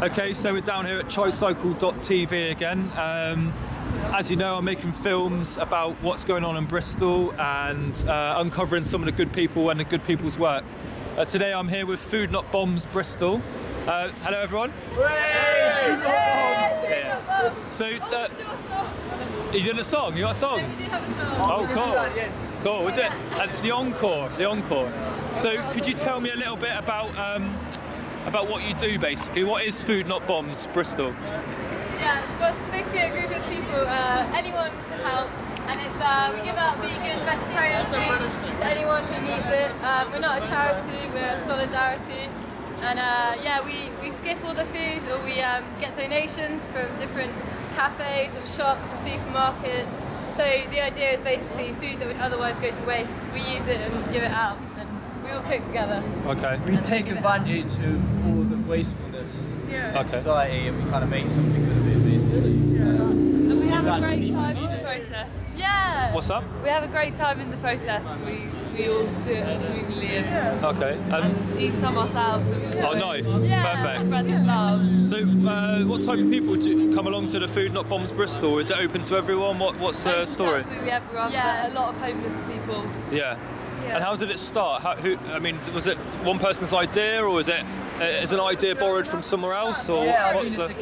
Okay, so we're down here at tricycle.tv again. As you know, I'm making films about what's going on in Bristol and uncovering some of the good people and the good people's work. Today I'm here with Food Not Bombs Bristol. Hello everyone. Yeah. So, you doing a song? You got a song? Yeah, we do have a song. Oh, cool. Cool. The encore. So, could you tell me a little bit about what you do, basically? What is Food Not Bombs Bristol? Yeah, it's basically a group of people. Anyone can help, and it's we give out vegan, vegetarian food to anyone who needs it. We're not a charity; we're a solidarity. And we skip all the food, or we get donations from different cafes and shops and supermarkets. So the idea is basically food that would otherwise go to waste, we use it and give it out, and we all cook together. Okay. We take advantage of all the wastefulness in society, and we kind of make something good of it, basically. And we have a great time in the process. Yeah! What's up? We have a great time in the process. We all do it communally Okay. and eat some ourselves. And Oh, nice. Yeah. Perfect. spread the love. So, what type of people do come along to the Food Not Bombs Bristol? Is it open to everyone? What's the story? Absolutely everyone. Yeah. But a lot of homeless people. Yeah. And how did it start? Was it one person's idea, or is an idea borrowed from somewhere else? Or Yeah, I mean, what's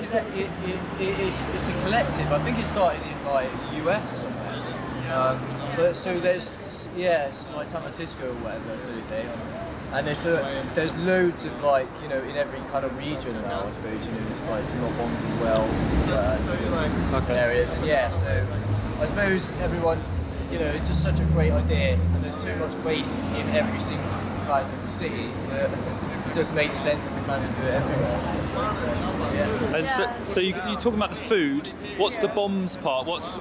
it's a collective. I think it started in like US somewhere. But so there's it's like San Francisco or whatever, so they say. And there's loads of in every kind of region now, I suppose. There's like Not Bombs in Wales and stuff like that, areas. And so I suppose everyone, it's just such a great idea, and there's so much waste in every single kind of city that it just makes sense to kind of do it everywhere. And so you're talking about the food. What's the bombs part? So it's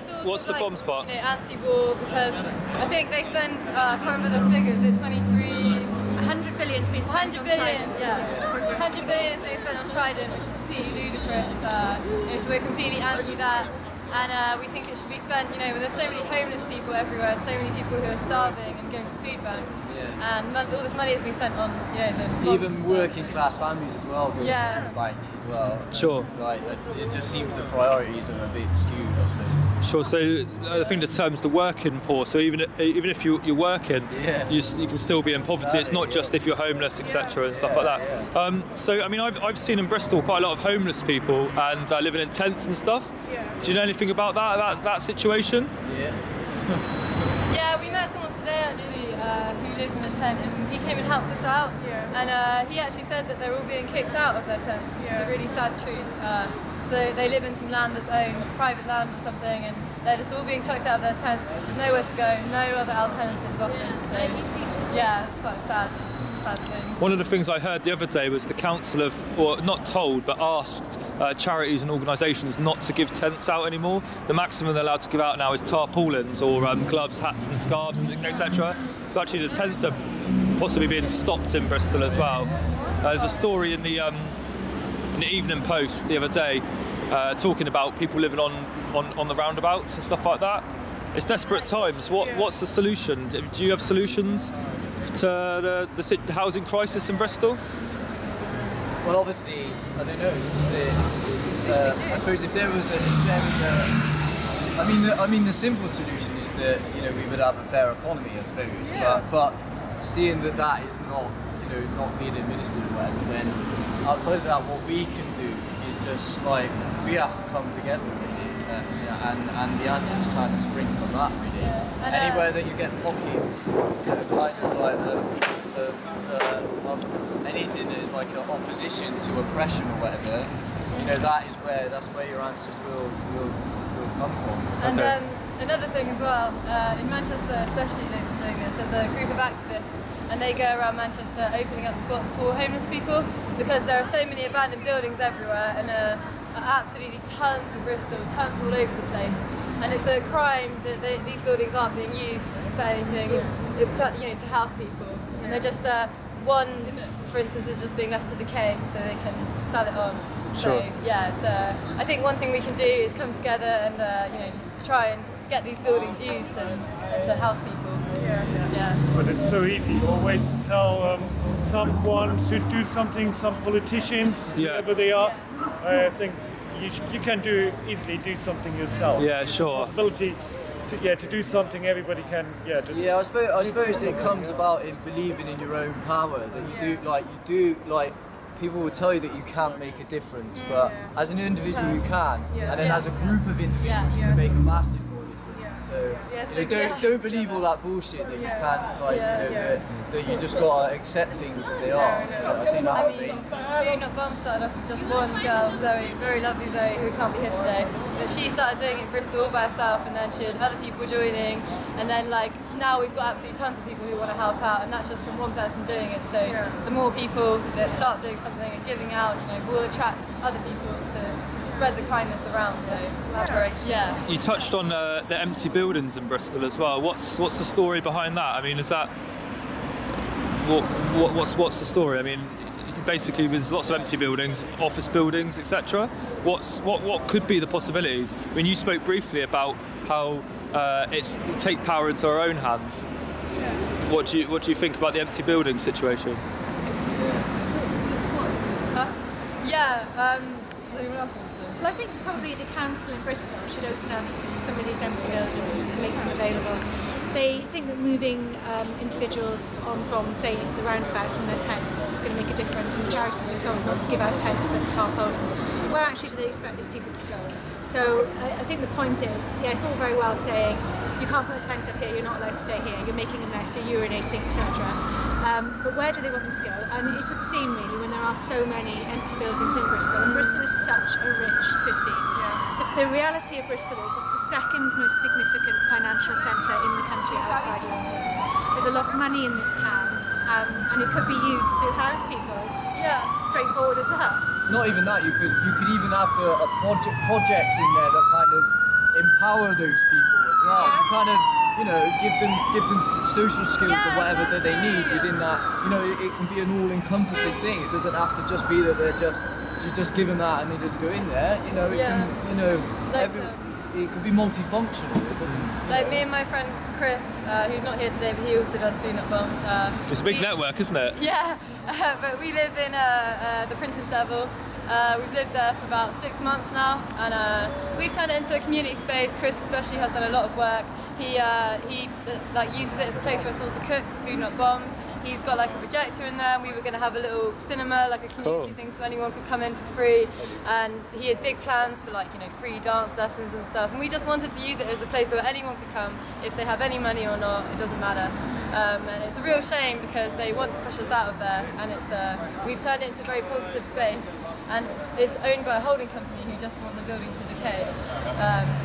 all What's the bombs part? Anti-war, because I think they spend, I can't remember the figures, it's 100 billion to be spent 100 on billion, Trident. yeah. 100 billion is being spent on Trident, which is completely ludicrous. So we're completely anti that. And we think it should be spent, there's so many homeless people everywhere and so many people who are starving and going to food banks. And all this money is being spent on, the even working class families as well, going to food banks as well. Sure. It just seems the priorities are a bit skewed, I suppose. Sure. So I think the term's the working poor. So even if you're working, you can still be in poverty. Exactly, it's not just if you're homeless, etc. and stuff like that. So I mean, I've seen in Bristol quite a lot of homeless people and living in tents and stuff. Do you know anything about that situation? Yeah, we met someone today actually who lives in a tent, and he came and helped us out. And he actually said that they're all being kicked out of their tents, which is a really sad truth. So they live in some land that's owned, private land or something, and they're just all being chucked out of their tents with nowhere to go, no other alternatives offered. So yeah, it's quite a sad thing. One of the things I heard the other day was the council not told, but asked charities and organisations not to give tents out anymore. The maximum they're allowed to give out now is tarpaulins or gloves, hats and scarves, and etc. So actually the tents are possibly being stopped in Bristol as well. There's a story in the Evening Post the other day talking about people living on the roundabouts and stuff like that. It's desperate times. What's the solution? Do you have solutions to the housing crisis in Bristol? Well, obviously, I don't know. I suppose if there was the simple solution is that we would have a fair economy, I suppose. But seeing that is not not being administered or whatever, then outside of that, what we can do is just we have to come together really, and the answers kind of spring from that really. Anywhere that you get pockets that are kind of anything that is like an opposition to oppression or whatever, that's where your answers will come from. And another thing as well, in Manchester especially, they've been doing this as a group of activists, and they go around Manchester opening up squats for homeless people, because there are so many abandoned buildings everywhere, and absolutely tons in Bristol, tons all over the place. And it's a crime that these buildings aren't being used for anything, to house people. And they're just, one, for instance, is just being left to decay so they can sell it on. Sure. So, I think one thing we can do is come together and, just try and get these buildings used and to house people. Yeah. But it's so easy always to tell someone should do something, some politicians, whoever they are. I think you can easily do something yourself. Yeah, It's sure. a possibility to do something. Everybody can just. Yeah, I suppose it comes about in believing in your own power. That you do people will tell you that you can't make a difference, but as an individual you can, and then as a group of individuals you can make a massive more difference. So don't believe all that bullshit that you can't that you just gotta accept things as they are. I think that's the main. Freeholders Bombs started off with just one girl, Zoe, very lovely Zoe, who can't be here today. But she started doing it in Bristol all by herself, and then she had other people joining, and then now we've got absolutely tons of people who want to help out, and that's just from one person doing it. So the more people that start doing something and giving out, will attract other people to spread the kindness around. So collaboration. Yeah. You touched on the empty buildings in Bristol as well. What's the story behind that? I mean, is that what's the story? I mean, basically there's lots of empty buildings, office buildings, etc. What could be the possibilities? I mean, you spoke briefly about how take power into our own hands. What do you think about the empty building situation? Well, I think probably the council in Bristol should open up some of these empty buildings and make them available. They think that moving individuals on from, say, the roundabouts from their tents is going to make a difference, and the charities have been told not to give out tents but tarpaulins. Where actually do they expect these people to go? So I think the point is, it's all very well saying you can't put a tent up here, you're not allowed to stay here, you're making a mess, you're urinating, etc. But where do they want them to go? And it's obscene really when there are so many empty buildings in Bristol, and Bristol is such a rich city. The reality of Bristol is it's the second most significant financial centre in the country outside London. There's a lot of money in this town, and it could be used to house people. It's straightforward as that. Not even that, you could even have projects in there that kind of empower those people as well, to kind of give them the social skills or whatever that they need within that. It can be an all-encompassing thing. It doesn't have to just be that you're just given that and they just go in there. It could be multifunctional. It doesn't. Me and my friend Chris, who's not here today, but he also does Freeholders Bombs. It's a big network, isn't it? Yeah, but we live in the Printer's Devil. We've lived there for about 6 months now, and we've turned it into a community space. Chris especially has done a lot of work. He uses it as a place for us all to cook for Freeholders Bombs. He's got a projector in there. We were going to have a little cinema, a community thing, so anyone could come in for free. And he had big plans for free dance lessons and stuff. And we just wanted to use it as a place where anyone could come, if they have any money or not, it doesn't matter. And it's a real shame because they want to push us out of there. And we've turned it into a very positive space. And it's owned by a holding company who just want the building to decay,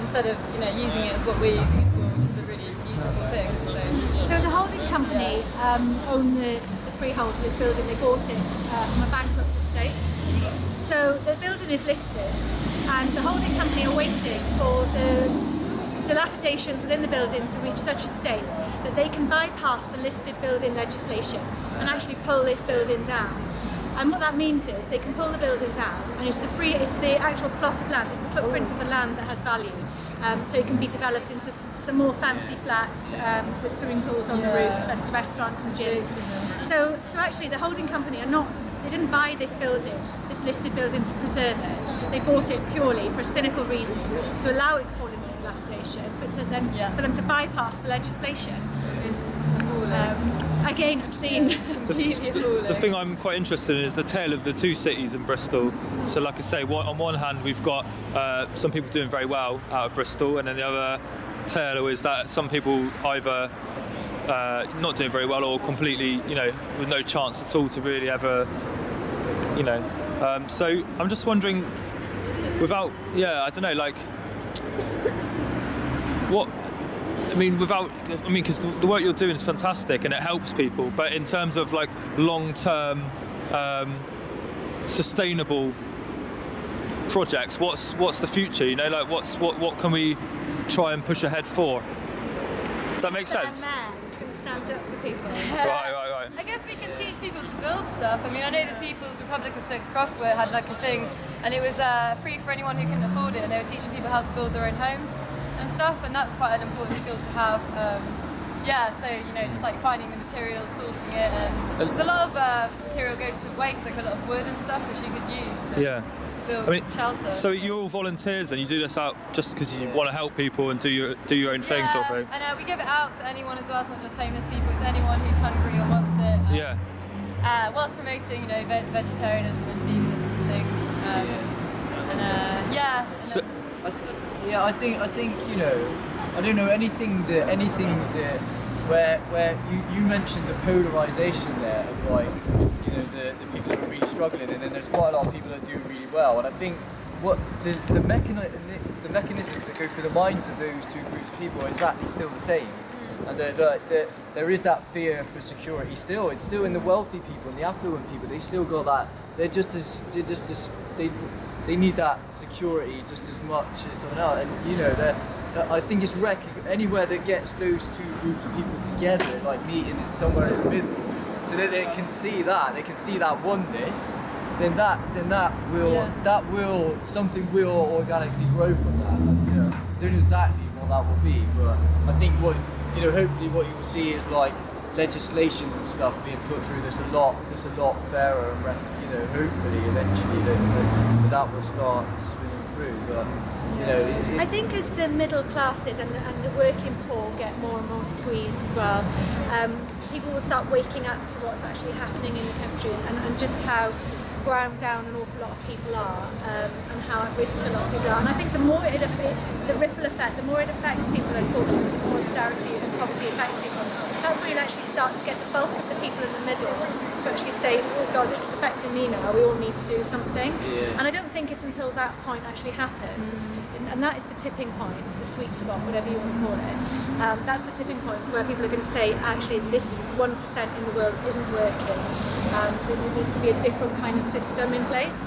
instead of using it as what we're using it for, which is a really beautiful thing. So the holding company own the freehold of this building. They bought it from a bankrupt estate. So the building is listed, and the holding company are waiting for the dilapidations within the building to reach such a state that they can bypass the listed building legislation and actually pull this building down. And what that means is they can pull the building down, and it's the actual plot of land, it's the footprint of the land that has value. So it can be developed into some more fancy flats with swimming pools on the roof and restaurants and gyms. So actually the holding company they didn't buy this building, this listed building, to preserve it. They bought it purely for a cynical reason, to allow it to fall into dilapidation, for them to bypass the legislation. It's appalling. Again, obscene. Completely appalling. The thing I'm quite interested in is the tale of the two cities in Bristol. So like I say, on one hand we've got some people doing very well out of Bristol, and then the other tale is that some people either not doing very well or completely, with no chance at all to really ever, so I'm just wondering, because the work you're doing is fantastic and it helps people, but in terms of long-term sustainable projects, what's the future? What can we try and push ahead for? Does that make sense? It's going to stand up for people. Right. I guess we can teach people to build stuff. I mean, I know the People's Republic of Stokes Croftware had a thing, and it was free for anyone who couldn't afford it, and they were teaching people how to build their own homes. and stuff, and that's quite an important skill to have. So just like finding the materials, sourcing it, and there's a lot of material goes to waste, like a lot of wood and stuff, which you could use to build shelter. So you're all volunteers, and you do this out just because you want to help people and do your own thing, sort of thing. And we give it out to anyone as well. It's not just homeless people; it's anyone who's hungry or wants it. Whilst promoting, vegetarianism and veganism and things. I think I don't know anything that where you mentioned the polarization there of like the people that are really struggling, and then there's quite a lot of people that do really well, and I think what the mechanisms that go through the minds of those two groups of people are exactly still the same, and there is that fear for security still. It's still in the wealthy people and the affluent people. They still got that. They need that security just as much as someone else, and I think it's anywhere that gets those two groups of people together, like meeting in somewhere in the middle, so that they can see that oneness. Then something will organically grow from that. And, I don't know exactly what that will be, but I think hopefully what you will see is like legislation and stuff being put through that's a lot fairer, and hopefully eventually that will start spinning through. But I think as the middle classes and the working poor get more and more squeezed as well, people will start waking up to what's actually happening in the country and just how ground down an awful lot of people are, and how at risk a lot of people are. And I think the ripple effect, the more it affects people, unfortunately, the more austerity and poverty affects people. That's when you'll actually start to get the bulk of the people in the middle to actually say, oh God, this is affecting me now, we all need to do something. Yeah. And I don't think it's until that point actually happens, and that is the tipping point, the sweet spot, whatever you want to call it. That's the tipping point to where people are going to say, actually, this 1% in the world isn't working. There needs to be a different kind of system in place.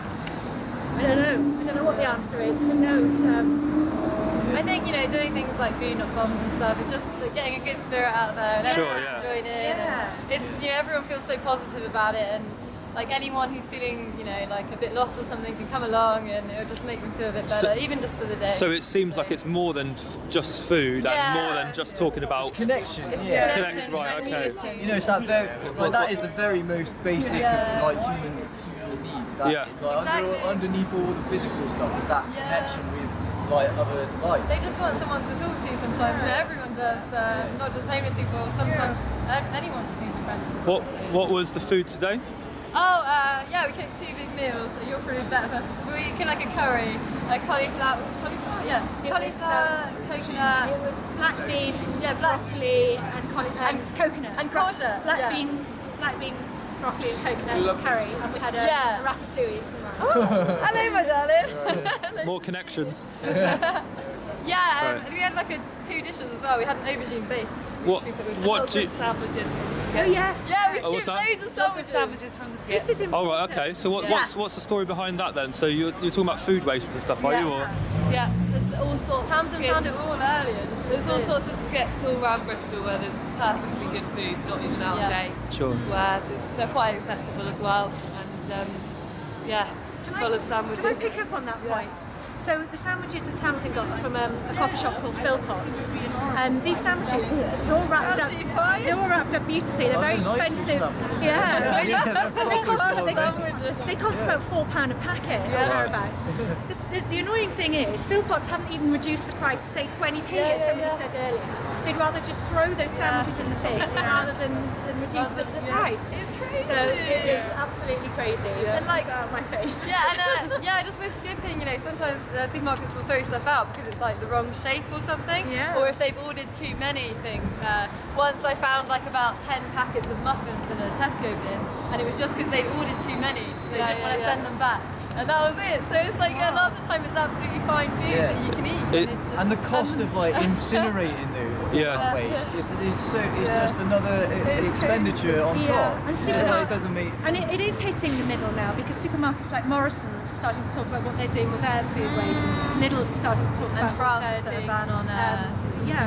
I don't know what the answer is. Who knows? I think doing things like food not bombs and stuff. It's just getting a good spirit out there and everyone join in. And it's everyone feels so positive about it, and like anyone who's feeling like a bit lost or something can come along, and it'll just make them feel a bit better, even just for the day. So it seems like it's more than just food, and more than just talking about connection. Connection, right? Okay. It's that very that is the very most basic of like human needs. That is like underneath all the physical stuff is that connection with like other life. They just want someone to talk to sometimes. Everyone does, not just homeless people. Sometimes anyone just needs a friend to talk to. What was the food today? We cooked 2 big meals, so you're probably a better person. We cooked like a curry, like cauliflower, cauliflower, coconut. It was black bean, broccoli, and coconut. And kosher. Black bean, broccoli and coconut curry, and we had a ratatouille and some rice. Oh, hello, my darling. More connections. We had like 2 dishes as well. We had an aubergine beef. What do you... sandwiches from the skip. Oh yes. Yeah, we skipped loads of Lots of sandwiches from the skip. This is important. Oh right, okay. So what's the story behind that then? So you're talking about food waste and stuff, are you? Or? Yeah, there's all sorts of skips. found it all earlier. There's all sorts of skips all around Bristol where there's perfectly good food, not even out of date. Sure. Where they're quite accessible as well, and full of sandwiches. Can I pick up on that point? So the sandwiches that Tamsin got are from a coffee shop called Philpott's. These sandwiches, they're all wrapped up. They're all wrapped up beautifully. They're very expensive. They cost about £4 a packet or thereabouts. The annoying thing is, Philpott's haven't even reduced the price to say 20p, as somebody said earlier. They'd rather just throw those sandwiches in the bin rather than reduce the price. It's crazy. So it is absolutely crazy. And like my face. Just with skipping, sometimes supermarkets will throw stuff out because it's like the wrong shape or something, or if they've ordered too many things. Once I found like about 10 packets of muffins in a Tesco bin, and it was just because they'd ordered too many, so they didn't want to send them back. And that was it. So it's like a lot of the time it's absolutely fine food that you can eat. And the cost of like incinerating the waste is just another expenditure on top. And it doesn't make sense. And it is hitting the middle now, because supermarkets like Morrison's are starting to talk about what they're doing with their food waste. Lidl's are starting to talk about France what they're put doing. a ban on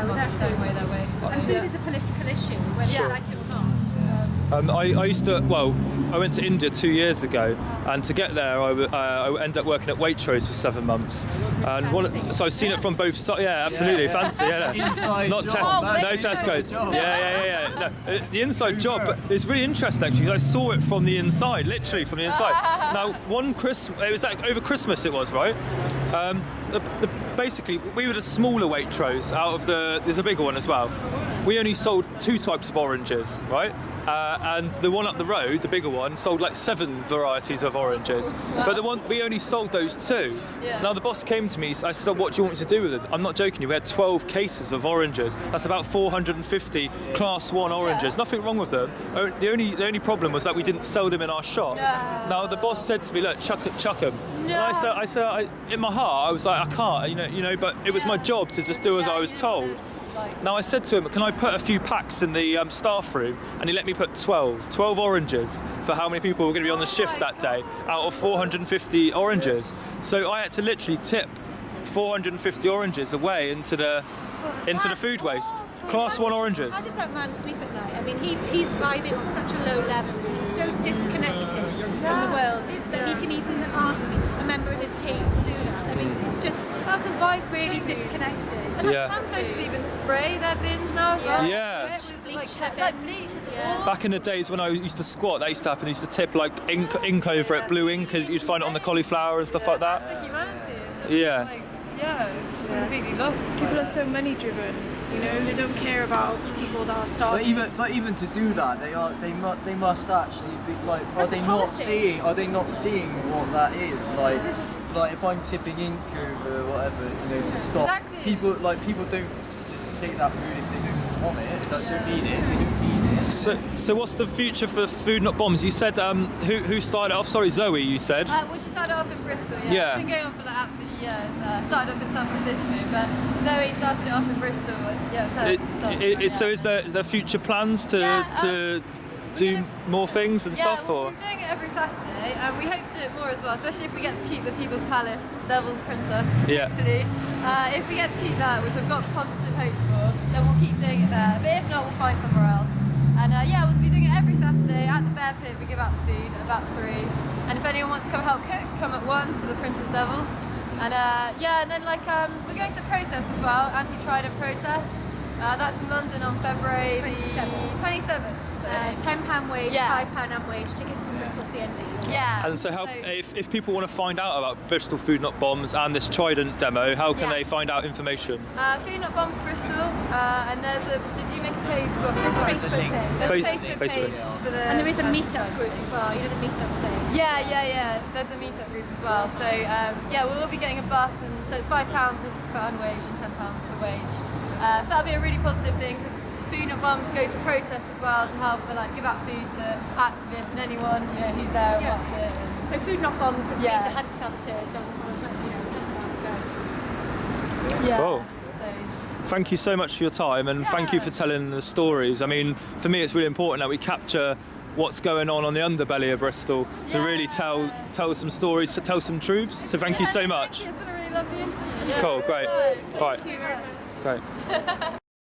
with their throwing away their waste. And food is a political issue, whether you like it or not. I used to, well, I went to India 2 years ago, and to get there, I ended up working at Waitrose for 7 months. And so I've seen it from both sides. Yeah, absolutely, fancy. Yeah, Inside not job. no Tesco's. Job. Yeah. No, the inside job, but it's really interesting actually, 'cause I saw it from the inside, literally from the inside. Now, one Christmas, it was like over Christmas, it was, right? Basically, we were the smaller Waitrose out of there's a bigger one as well. We only sold 2 types of oranges, right? And the one up the road, the bigger one, sold like 7 varieties of oranges. But the one we only sold those 2. Yeah. Now the boss came to me. I said, oh, "What do you want me to do with it?" I'm not joking you. We had 12 cases of oranges. That's about 450 Class 1 oranges. Nothing wrong with them. The only problem was that we didn't sell them in our shop. No. Now the boss said to me, "Look, chuck them." No. And I said, in my heart, I was like, "I can't," you know. But it was my job to just do as I was told. Now I said to him, "Can I put a few packs in the staff room?" And he let me put 12 oranges for how many people were going to be on the shift that day out of 450 oranges. So I had to literally tip 450 oranges away into the food waste. Class 1 oranges. How does that man sleep at night? I mean, he's vibing on such a low level, isn't he? So disconnected from the world that he can even ask a member of his team to do that. I mean, it's just That's a vibe, really disconnected. And Yeah. some places even spray their bins now as well. Yeah. With, like bleach is awful. Back in the days when I used to squat, that used to happen. I used to tip like ink over it, blue ink, and you'd find it on the cauliflower and stuff like That's that. the humanity. It's just Yeah. like, it's just completely lost. People are so money driven, you know, they don't care about people that are starving. But even to do that, they must actually be like, are That's they a not policy. seeing what that is? Like if I'm tipping ink over whatever, you know, to stop Exactly. people don't just take that food if they don't want it, don't need it, if they don't need it. So what's the future for Food Not Bombs? You said who started it off? Sorry, Zoe. You said. Well, she started off in Bristol, Yeah. It's been going on for like absolutely years. Started off in San Francisco, but Zoe started it off in Bristol. And, it's her. So is there future plans to do more things and stuff? Well, Or we're doing it every Saturday, and we hope to do it more as well, especially if we get to keep the People's Palace, Devil's Printer, Yeah. hopefully. If we get to keep that, which I've got positive hopes for, then we'll keep doing it there. But if not, we'll find somewhere else. And we'll be doing it every Saturday at the Bear Pit. We give out the food at about 3. And if anyone wants to come help cook, come at 1 to the Printer's Devil. And and then we're going to protest as well, anti-Trident protest. That's in London on February 27th. So. £10 wage, Yeah. £5 unwage, tickets from Bristol CND. Yeah. and so if people want to find out about Bristol Food Not Bombs and this Trident demo, how can they find out information? Food Not Bombs Bristol, and there's did you make a page as well? There's a Facebook page. There's a Facebook Facebook page for the... And there is a meetup group as well, you know, the meetup thing. Yeah. There's a meetup group as well. So we'll all be getting a bus, and so it's £5 for unwaged and £10 for waged. So that'll be a really positive thing because Food Not Bombs go to protests as well to help, give out food to activists and anyone who's there and wants it. And So Food Not Bombs would be Yeah. the hunt centres on Hunt Cool. So, Thank you so much for your time, and thank you for telling the stories. I mean, for me, it's really important that we capture what's going on the underbelly of Bristol to really tell some stories, to tell some truths. So thank you so much. Thank you. It's been a really lovely interview. Cool, great. Thank Right. you very much. Great.